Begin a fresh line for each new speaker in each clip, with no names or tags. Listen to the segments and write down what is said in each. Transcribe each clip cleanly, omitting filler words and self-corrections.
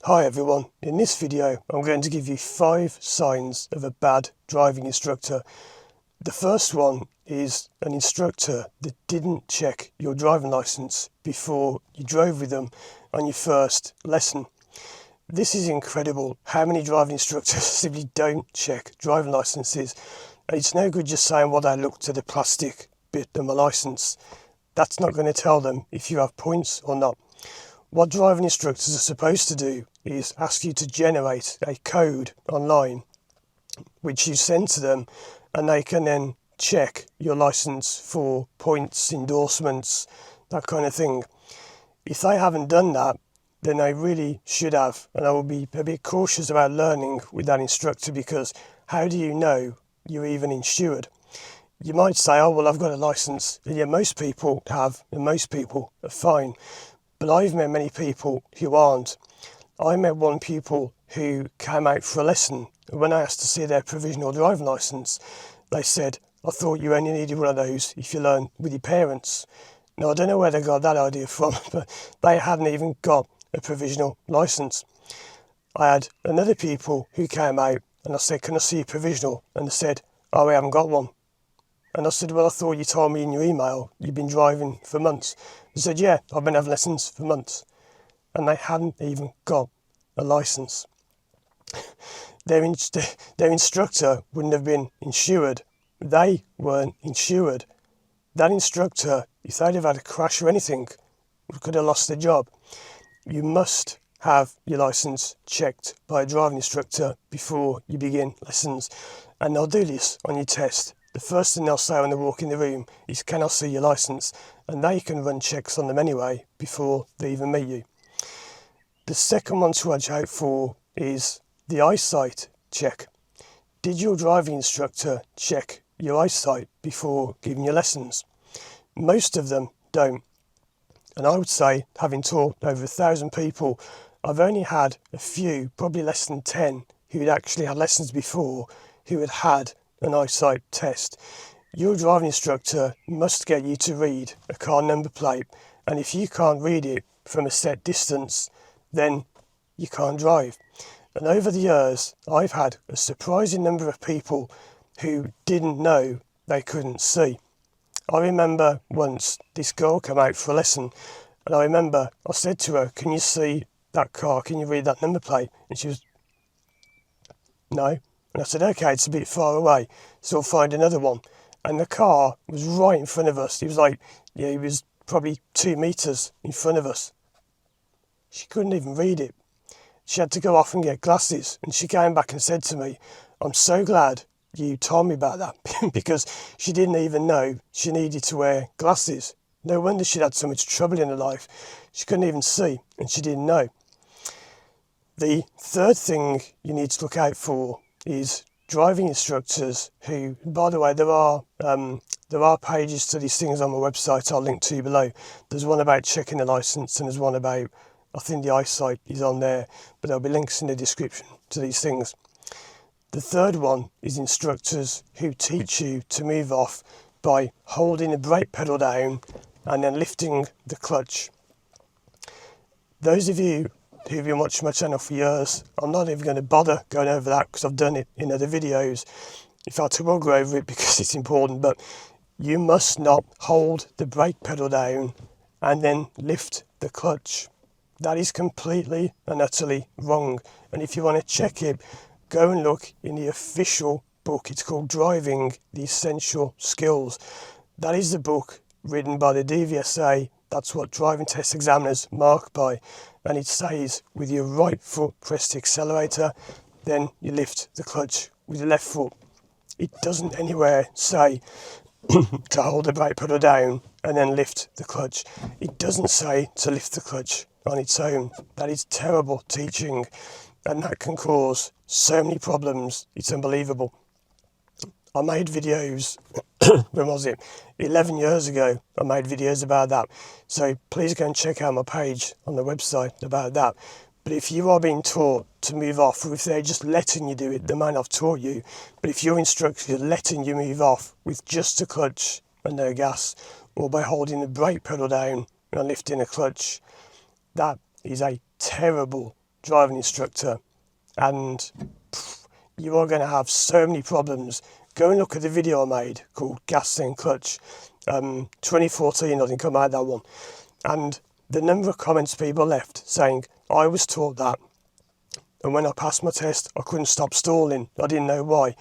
Hi everyone, in this video I'm going to give you 5 signs of a bad driving instructor. The first one is an instructor that didn't check your driving licence before you drove with them on your first lesson. This is incredible how many driving instructors simply don't check driving licences, and it's no good just saying, well, I looked at the plastic bit of my licence. That's not going to tell them if you have points or not. What driving instructors are supposed to do is ask you to generate a code online which you send to them, and they can then check your licence for points, endorsements, that kind of thing. If they haven't done that, then they really should have, and I will be a bit cautious about learning with that instructor, because how do you know you're even insured? You might say, oh well, I've got a licence, and yeah, most people have, and most people are fine. But I've met many people who aren't. I met one pupil who came out for a lesson, and when I asked to see their provisional driving licence, they said, I thought you only needed one of those if you learn with your parents. Now, I don't know where they got that idea from, but they hadn't even got a provisional licence. I had another pupil who came out, and I said, can I see your provisional? And they said, oh, we haven't got one. And I said, well, I thought you told me in your email you've been driving for months. They said, yeah, I've been having lessons for months. And they hadn't even got a licence. Their instructor wouldn't have been insured. They weren't insured. That instructor, if they'd have had a crash or anything, could have lost their job. You must have your licence checked by a driving instructor before you begin lessons. And they'll do this on your test. The first thing they'll say when they walk in the room is, can I see your licence? And they can run checks on them anyway before they even meet you. The second one to watch out for is the eyesight check. Did your driving instructor check your eyesight before giving you lessons? Most of them don't. And I would say, having taught over 1,000 people, I've only had a few, probably less than 10, who'd actually had lessons before, who had had an eyesight test. Your driving instructor must get you to read a car number plate, and if you can't read it from a set distance, then you can't drive. And over the years, I've had a surprising number of people who didn't know they couldn't see. I remember once this girl came out for a lesson, and I remember I said to her, can you see that car? Can you read that number plate? And she was, no. And I said, okay, it's a bit far away, so I'll find another one. And the car was right in front of us. It was probably 2 meters in front of us. She couldn't even read it. She had to go off and get glasses. And she came back and said to me, I'm so glad you told me about that, because she didn't even know she needed to wear glasses. No wonder she'd had so much trouble in her life. She couldn't even see, and she didn't know. The third thing you need to look out for is driving instructors who, by the way, there are pages to these things on my website I'll link to below. There's one about checking the licence, and there's one about, I think the eyesight is on there, but there'll be links in the description to these things. The third one is instructors who teach you to move off by holding the brake pedal down and then lifting the clutch. Those of you who've been watching my channel for years, I'm not even going to bother going over that because I've done it in other videos. In fact, I will go over it because it's important, but you must not hold the brake pedal down and then lift the clutch. That is completely and utterly wrong. And if you want to check it, go and look in the official book. It's called Driving the Essential Skills. That is the book written by the DVSA. That's what driving test examiners mark by. And it says, with your right foot press the accelerator, then you lift the clutch with your left foot. It doesn't anywhere say to hold the brake pedal down and then lift the clutch. It doesn't say to lift the clutch on its own. That is terrible teaching, and that can cause so many problems. It's unbelievable. I made videos, when was it? 11 years ago, I made videos about that. So please go and check out my page on the website about that. But if you are being taught to move off, or if they're just letting you do it, they might not have taught you. But if your instructor is letting you move off with just a clutch and no gas, or by holding the brake pedal down and lifting a clutch, that is a terrible driving instructor, and you are going to have so many problems. Go and look at the video I made called Gas Then Clutch. 2014, I think I made that one. And the number of comments people left saying, I was taught that, and when I passed my test, I couldn't stop stalling. I didn't know why.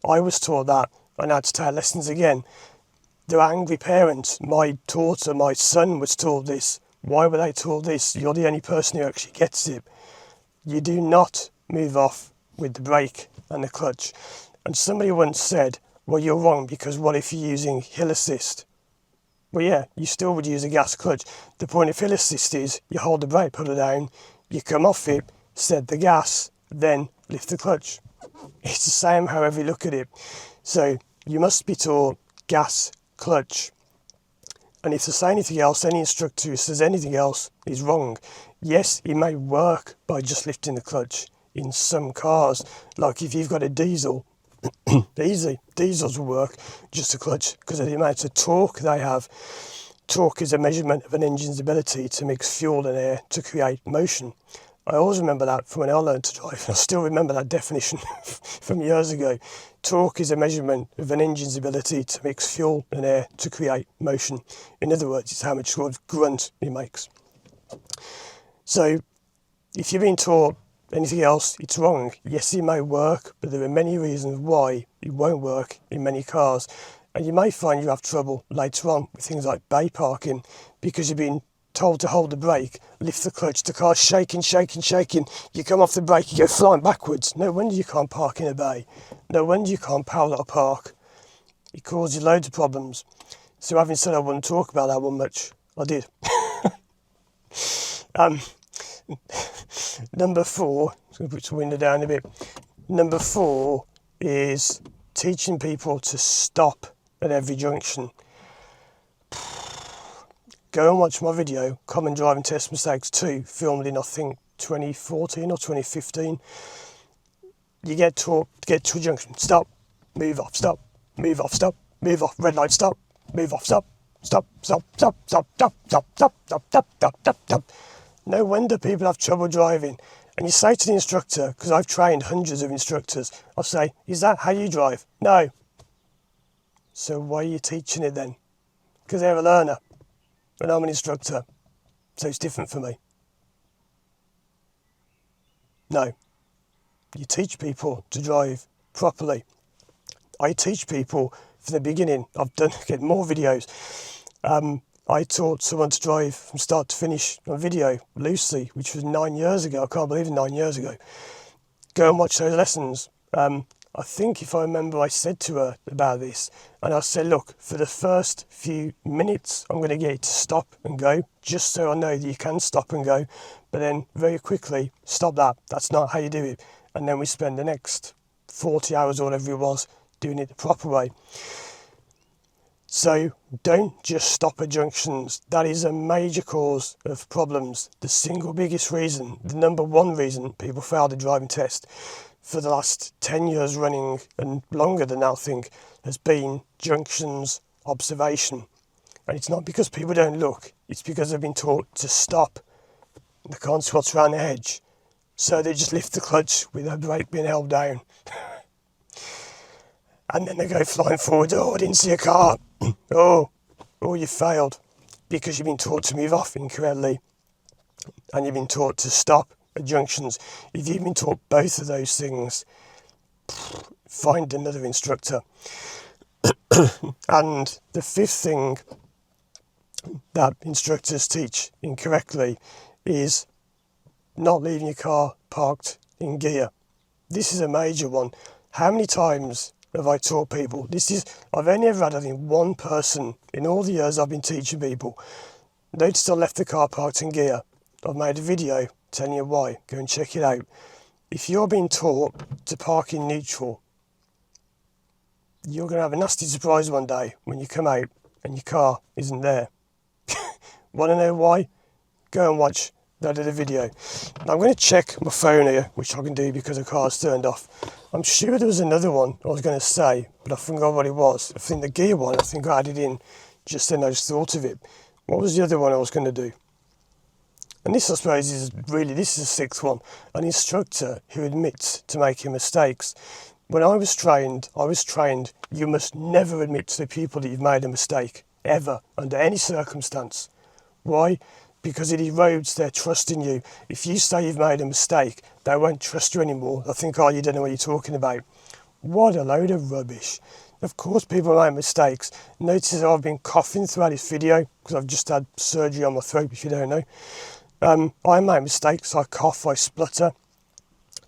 I was taught that, and I had to take lessons again. They're angry parents. My daughter, my son was taught this. Why were they taught this? You're the only person who actually gets it. You do not move off with the brake and the clutch. And somebody once said, well, you're wrong, because what if you're using hill assist? Well, yeah, you still would use a gas clutch. The point of hill assist is you hold the brake pedal down, you come off it, set the gas, then lift the clutch. It's the same however you look at it. So you must be taught gas, clutch. And if they say anything else, any instructor who says anything else is wrong. Yes, it may work by just lifting the clutch in some cars. Like if you've got a diesel, easy, diesels will work just a clutch because of the amount of torque they have. Torque is a measurement of an engine's ability to mix fuel and air to create motion. I always remember that from when I learned to drive. I still remember that definition from years ago. Torque is a measurement of an engine's ability to mix fuel and air to create motion. In other words, it's how much sort of grunt it makes. So if you're being taught anything else, it's wrong. Yes, it may work, but there are many reasons why it won't work in many cars. And you may find you have trouble later on with things like bay parking because you've been told to hold the brake, lift the clutch, the car's shaking, you come off the brake, you go flying backwards. No wonder you can't park in a bay. No wonder you can't parallel park. It causes you loads of problems. So having said I wouldn't talk about that one much, I did. Number 4, I'm going to put the window down a bit. Number 4 is teaching people to stop at every junction. Go and watch my video, Common Driving Test Mistakes 2, filmed in I think 2014 or 2015. You get to a junction, stop, move off, stop, move off, stop, move off, red light, stop, move off, stop, stop, stop, stop, stop, stop, stop, stop, stop, stop, stop, stop, stop. No wonder people have trouble driving. And you say to the instructor, because I've trained hundreds of instructors, I'll say, is that how you drive? No. So why are you teaching it then? Because they're a learner and I'm an instructor. So it's different for me. No. You teach people to drive properly. I teach people from the beginning. I've done get more videos. I taught someone to drive from start to finish on video, Lucy, which was 9 years ago. I can't believe it, 9 years ago. Go and watch those lessons. I think if I remember, I said to her about this, and I said, look, for the first few minutes, I'm going to get you to stop and go, just so I know that you can stop and go, but then very quickly, stop that. That's not how you do it. And then we spend the next 40 hours or whatever it was doing it the proper way. So don't just stop at junctions. That is a major cause of problems. The single biggest reason, the number one reason people fail the driving test for the last 10 years running and longer than that, I think, has been junctions observation. And it's not because people don't look, it's because they've been taught to stop. They can't see what's around the edge. So they just lift the clutch with their brake being held down. And then they go flying forward. Oh, I didn't see a car. Oh, you failed because you've been taught to move off incorrectly and you've been taught to stop at junctions. If you've been taught both of those things, find another instructor. And the fifth thing that instructors teach incorrectly is not leaving your car parked in gear. This is a major one. How many times have I taught people? I've only ever had, I think, one person in all the years I've been teaching people noticed I left the car parked in gear. I've made a video telling you why. Go and check it out. If you're being taught to park in neutral, you're going to have a nasty surprise one day when you come out and your car isn't there. Want to know why? Go and watch that other video. Now I'm going to check my phone here, which I can do because the car's turned off. I'm sure there was another one I was going to say, but I forgot what it was. I think the gear one, I think I added in just then I just thought of it. What was the other one I was going to do? And this, I suppose, is the sixth one. An instructor who admits to making mistakes. When I was trained, you must never admit to the people that you've made a mistake, ever, under any circumstance. Why? Because it erodes their trust in you. If you say you've made a mistake, they won't trust you anymore. They'll think, oh, you don't know what you're talking about. What a load of rubbish. Of course people make mistakes. Notice I've been coughing throughout this video because I've just had surgery on my throat, if you don't know. I make mistakes, I cough, I splutter.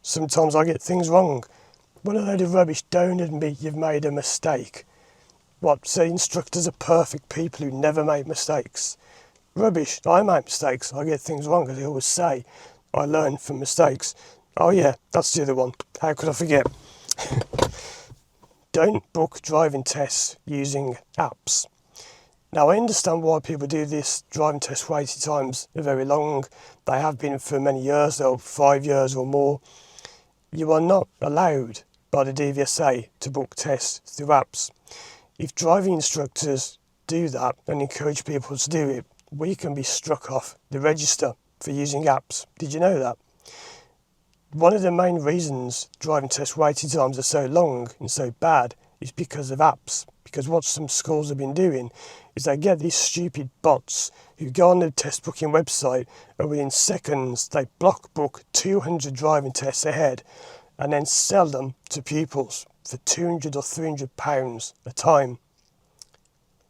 Sometimes I get things wrong. What a load of rubbish. Don't admit you've made a mistake. What, so instructors are perfect people who never make mistakes? Rubbish. I make mistakes, I get things wrong, as I always say. I learn from mistakes. Oh yeah, that's the other one. How could I forget? Don't book driving tests using apps. Now, I understand why people do this. Driving test waiting times are very long. They have been for many years, though, 5 years or more. You are not allowed by the DVSA to book tests through apps. If driving instructors do that and encourage people to do it, we can be struck off the register for using apps. Did you know that? One of the main reasons driving test waiting times are so long and so bad is because of apps. Because what some schools have been doing is they get these stupid bots who go on the test booking website and within seconds they block book 200 driving tests ahead and then sell them to pupils for £200 or £300 a time.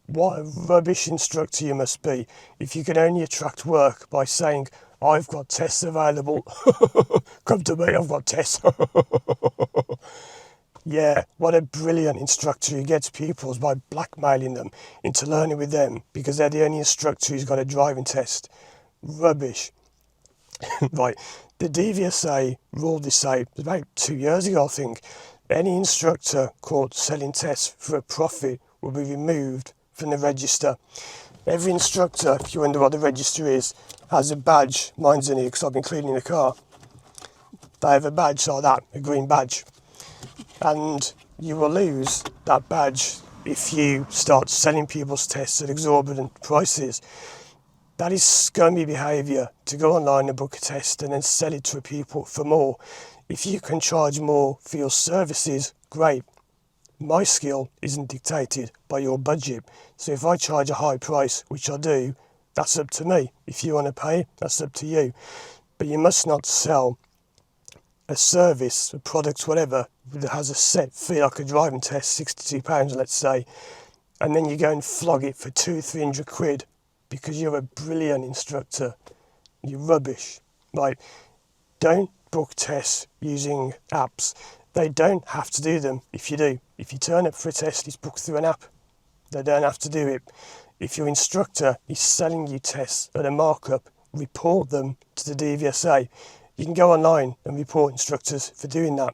What a rubbish instructor you must be if you can only attract work by saying, I've got tests available. Come to me, I've got tests. Yeah, what a brilliant instructor who gets pupils by blackmailing them into learning with them because they're the only instructor who's got a driving test. Rubbish. Right, the DVSA ruled this out about 2 years ago, I think. Any instructor caught selling tests for a profit will be removed from the register. Every instructor, if you wonder what the register is, has a badge. Mine's in here because I've been cleaning the car. They have a badge like that, a green badge. And you will lose that badge if you start selling people's tests at exorbitant prices. That is scummy behaviour, to go online and book a test and then sell it to people for more. If you can charge more for your services, great. My skill isn't dictated by your budget. So if I charge a high price, which I do, that's up to me. If you want to pay, that's up to you. But you must not sell a service, a product, whatever, that has a set fee, like a driving test, £62, let's say, and then you go and flog it for £200-300 because you're a brilliant instructor. You're rubbish. Like, don't book tests using apps. They don't have to do them. If you do, if you turn up for a test, it's booked through an app. They don't have to do it. If your instructor is selling you tests at a markup, report them to the DVSA. You can go online and report instructors for doing that.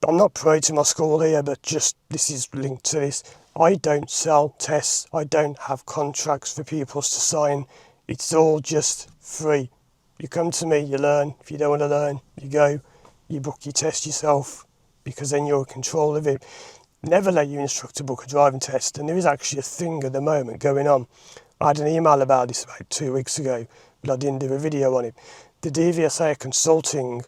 I'm not promoting my school here, but just this is linked to this. I don't sell tests. I don't have contracts for pupils to sign. It's all just free. You come to me, you learn. If you don't want to learn, you go, you book your test yourself because then you're in control of it. Never let your instructor book a driving test. And there is actually a thing at the moment going on. I had an email about this about 2 weeks ago, but I didn't do a video on it. The DVSA are consulting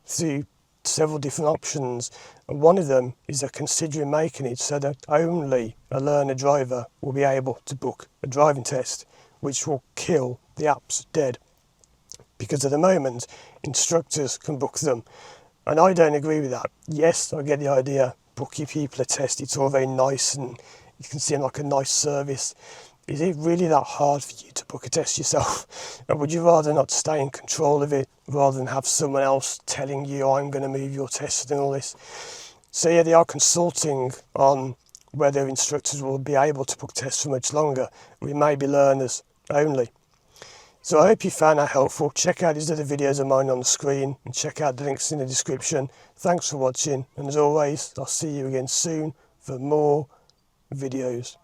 through several different options, and one of them is they're considering making it so that only a learner driver will be able to book a driving test, which will kill the apps dead. Because at the moment, instructors can book them, and I don't agree with that. Yes, I get the idea, book your people a test, it's all very nice and it can seem like a nice service. Is it really that hard for you to book a test yourself? Or would you rather not stay in control of it rather than have someone else telling you, I'm going to move your test and all this? So yeah, they are consulting on whether instructors will be able to book tests for much longer. We may be learners only. So I hope you found that helpful. Check out these other videos of mine on the screen and check out the links in the description. Thanks for watching, and as always, I'll see you again soon for more videos.